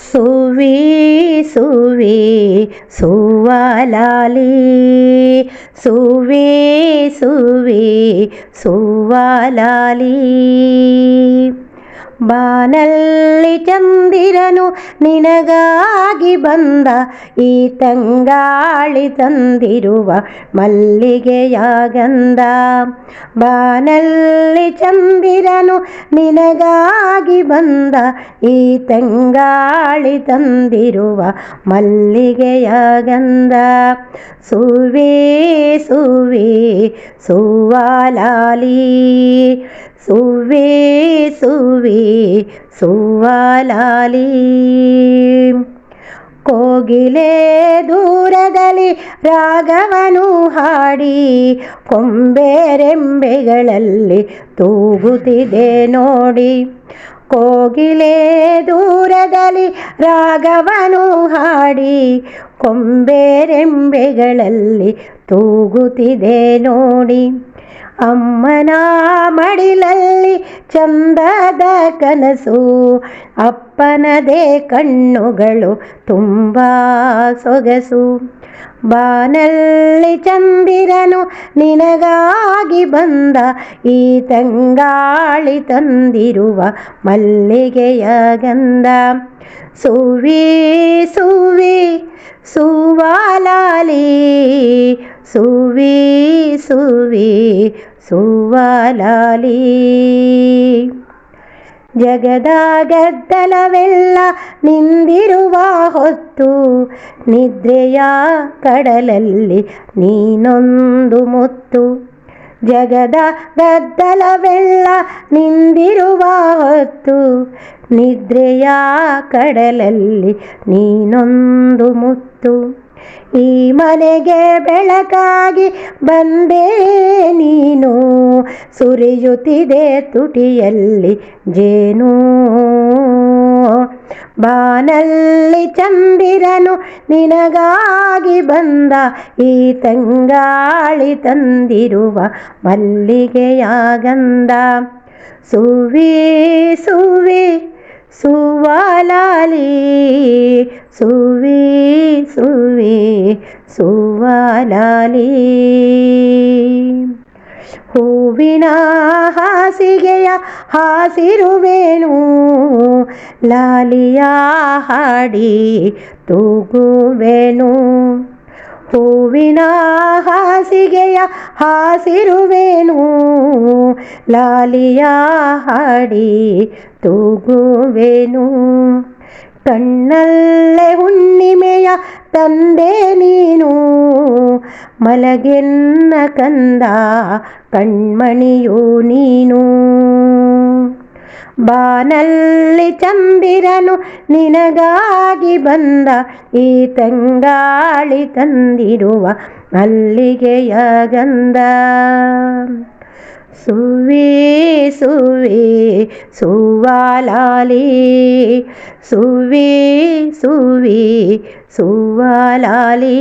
ಸುವಿ ಸುವಿ ಸುವಾಲಾಲಿ, ಸುವಿ ಸುವಿ ಸುವಾಲಾಲಿ. ಬಾನಲ್ಲಿ ಚಂದಿರನು ನಿನಗಾಗಿ ಬಂದ, ಈ ತಂಗಾಳಿ ತಂದಿರುವ ಮಲ್ಲಿಗೆಯ ಗಂಧ. ಬಾನಲ್ಲಿ ಚಂದಿರನು ನಿನಗಾಗಿ ಬಂದ, ಈ ತಂಗಾಳಿ ತಂದಿರುವ ಮಲ್ಲಿಗೆಯ ಗಂಧ. ಸುವಿ ಸುವಿ ಸುವಾಲಾಲಿ, ಸುವಿ ಸುವಿ ಸುವಾಲಾಲಿ. ಕೋಗಿಲೆ ದೂರದಲ್ಲಿ ರಾಗವನು ಹಾಡಿ, ಕೊಂಬೆರೆಂಬೆಗಳಲ್ಲಿ ತೂಗುತ್ತಿದೆ ನೋಡಿ. ಕೋಗಿಲೆ ದೂರದಲ್ಲಿ ರಾಗವನು ಹಾಡಿ, ಕೊಂಬೆರೆಂಬೆಗಳಲ್ಲಿ ತೂಗುತ್ತಿದೆ ನೋಡಿ. ಅಮ್ಮನ ಮಡಿಲಲ್ಲಿ ಚಂದದ ಕನಸು, ಅಪ್ಪನದೇ ಕಣ್ಣುಗಳು ತುಂಬ ಸೊಗಸು. ಬಾನಲ್ಲಿ ಚಂದಿರನು ನಿನಗಾಗಿ ಬಂದ, ಈ ತಂಗಾಳಿ ತಂದಿರುವ ಮಲ್ಲಿಗೆಯ ಗಂಧ. ಸುವಿ ಸುವಿ ಸುವಾಲಾಲಿ, ಸುವಿ ಸುವಿ ಸುವಾಲಾಲಿ. ಜಗದ ಗದ್ದಲವೆಲ್ಲ ನಿಂದಿರುವ ಹೊತ್ತು, ನಿದ್ರೆಯ ಕಡಲಲ್ಲಿ ನೀನೊಂದು ಮುತ್ತು. ಜಗದ ಗದ್ದಲವೆಲ್ಲ ನಿಂದಿರುವ ಹೊತ್ತು, ನಿದ್ರೆಯ ಕಡಲಲ್ಲಿ ನೀನೊಂದು ಮುತ್ತು. ಈ ಮನೆಗೆ ಬೆಳಕಾಗಿ ಬಂದೆ ನೀನು, ಸುರಿಯುತ್ತಿದೆ ತುಟಿಯಲ್ಲಿ ಜೇನು. ಬಾನಲ್ಲಿ ಚಂದಿರನು ನಿನಗಾಗಿ ಬಂದ, ಈ ತಂಗಾಳಿ ತಂದಿರುವ ಮಲ್ಲಿಗೆಯ ಗಂಧ. ಸುವಿ ಸುವಿ ಸುವಾಲಾಲಿ, ಸುವಿ ಸುವಿ ಸುವಾಲಾಲಿ. ಹೂವಿನ ಹಾಸಿಗೆಯ ಹಾಸಿರುವೆನು, ಲಾಲಿಯ ಹಾಡಿ ತೂಗುವೆನು. ಹೂವಿನ ಹಾಸಿಗೆಯ ಹಾಸಿರುವೆನು, ಲಾಲಿಯ ಹಾಡಿ ತೂಗುವೆನು. ಕಣ್ಣಲ್ಲೇ ಹುಣ್ಣಿಮೆಯ ತಂದೆ ನೀನು, ಮಲಗೆನ್ನ ಕಂದ ಕಣ್ಮಣಿಯು ನೀನು. ಬಾನಲ್ಲಿ ಚಂದಿರನು ನಿನಗಾಗಿ ಬಂದ, ಈ ತಂಗಾಳಿ ತಂದಿರುವ ಮಲ್ಲಿಗೆಯ ಗಂಧ. ಸುವಿ ಸುವಿ ಸುವಾಲಾಲಿ, ಸುವಿ ಸುವಿ ಸುವಾಲಾಲಿ.